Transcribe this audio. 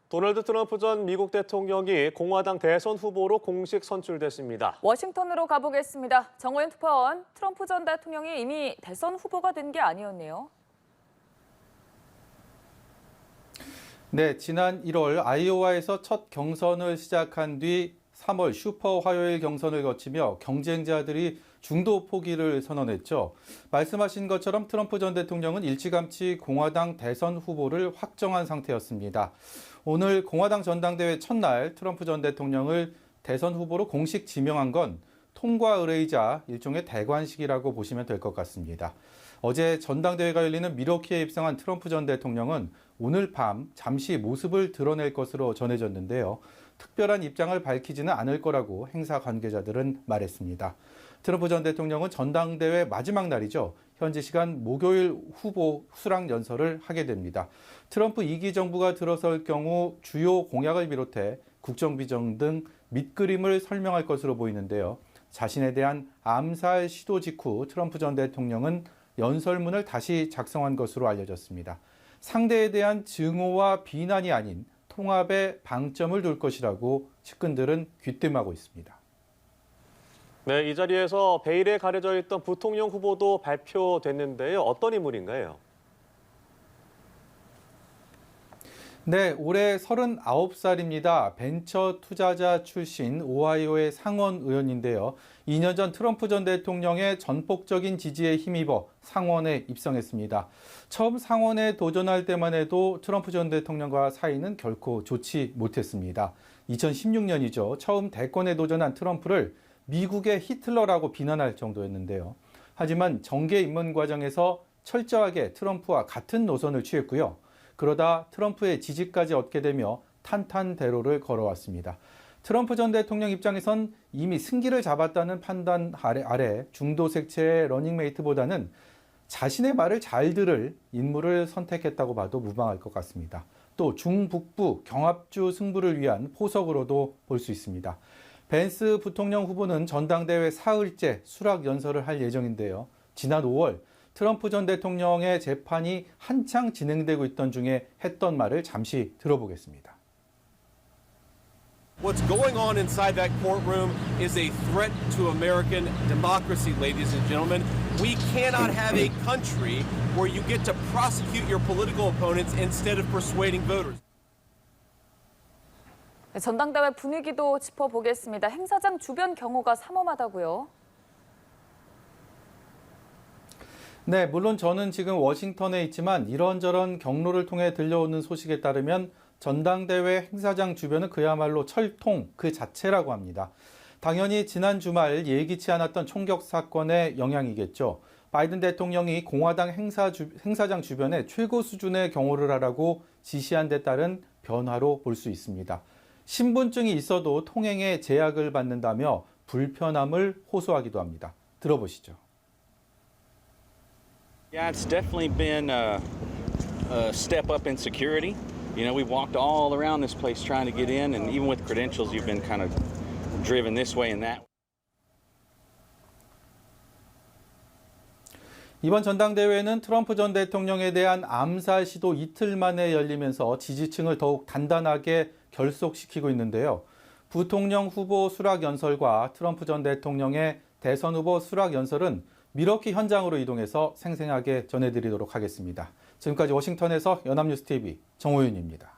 도널드 트럼프 전 미국 대통령이 공화당 대선 후보로 공식 선출됐습니다. 워싱턴으로 가보겠습니다. 정호연 특파원, 트럼프 전 대통령이 이미 대선 후보가 된 게 아니었네요. 네, 지난 1월 아이오와에서 첫 경선을 시작한 뒤 3월 슈퍼 화요일 경선을 거치며 경쟁자들이 중도 포기를 선언했죠. 말씀하신 것처럼 트럼프 전 대통령은 일찌감치 공화당 대선 후보를 확정한 상태였습니다. 오늘 공화당 전당대회 첫날 트럼프 전 대통령을 대선 후보로 공식 지명한 건 통과 의뢰이자 일종의 대관식이라고 보시면 될 것 같습니다. 어제 전당대회가 열리는 밀워키에 입성한 트럼프 전 대통령은 오늘 밤 잠시 모습을 드러낼 것으로 전해졌는데요. 특별한 입장을 밝히지는 않을 거라고 행사 관계자들은 말했습니다. 트럼프 전 대통령은 전당대회 마지막 날이죠. 현지 시간 목요일 후보 수락 연설을 하게 됩니다. 트럼프 2기 정부가 들어설 경우 주요 공약을 비롯해 국정비전 등 밑그림을 설명할 것으로 보이는데요. 자신에 대한 암살 시도 직후 트럼프 전 대통령은 연설문을 다시 작성한 것으로 알려졌습니다. 상대에 대한 증오와 비난이 아닌 통합에 방점을 둘 것이라고 측근들은 귀띔하고 있습니다. 네, 이 자리에서 베일에 가려져 있던 부통령 후보도 발표됐는데요. 어떤 인물인가요? 네, 올해 39살입니다. 벤처 투자자 출신 오하이오의 상원 의원인데요. 2년 전 트럼프 전 대통령의 전폭적인 지지에 힘입어 상원에 입성했습니다. 처음 상원에 도전할 때만 해도 트럼프 전 대통령과 사이는 결코 좋지 못했습니다. 2016년이죠. 처음 대권에 도전한 트럼프를 미국의 히틀러라고 비난할 정도였는데요. 하지만 정계 입문 과정에서 철저하게 트럼프와 같은 노선을 취했고요. 그러다 트럼프의 지지까지 얻게 되며 탄탄대로를 걸어왔습니다. 트럼프 전 대통령 입장에선 이미 승기를 잡았다는 판단 아래 중도 색채의 러닝메이트보다는 자신의 말을 잘 들을 인물을 선택했다고 봐도 무방할 것 같습니다. 또 중북부 경합주 승부를 위한 포석으로도 볼 수 있습니다. 벤스 부통령 후보는 전당대회 사흘째 수락 연설을 할 예정인데요. 지난 5월 트럼프 전 대통령의 재판이 한창 진행되고 있던 중에 했던 말을 잠시 들어보겠습니다. What's going on inside that courtroom is a threat to American democracy, ladies and gentlemen. We cannot have a country where you get to prosecute your political opponents instead of persuading voters. 전당대회 분위기도 짚어보겠습니다. 행사장 주변 경호가 삼엄하다고요? 네, 물론 저는 지금 워싱턴에 있지만 이런저런 경로를 통해 들려오는 소식에 따르면 전당대회 행사장 주변은 그야말로 철통 그 자체라고 합니다. 당연히 지난 주말 예기치 않았던 총격 사건의 영향이겠죠. 바이든 대통령이 공화당 행사장 주변에 최고 수준의 경호를 하라고 지시한 데 따른 변화로 볼 수 있습니다. 신분증이 있어도 통행에 제약을 받는다며 불편함을 호소하기도 합니다. 들어보시죠. Yeah, it's definitely been a step up in security. You know, we've walked all around this place trying to get in, and even with credentials, you've been kind of driven this way and that. 이번 전당대회는 트럼프 전 대통령에 대한 암살 시도 이틀 만에 열리면서 지지층을 더욱 단단하게 결속시키고 있는데요. 부통령 후보 수락 연설과 트럼프 전 대통령의 대선 후보 수락 연설은 밀워키 현장으로 이동해서 생생하게 전해드리도록 하겠습니다. 지금까지 워싱턴에서 연합뉴스TV 정호윤입니다.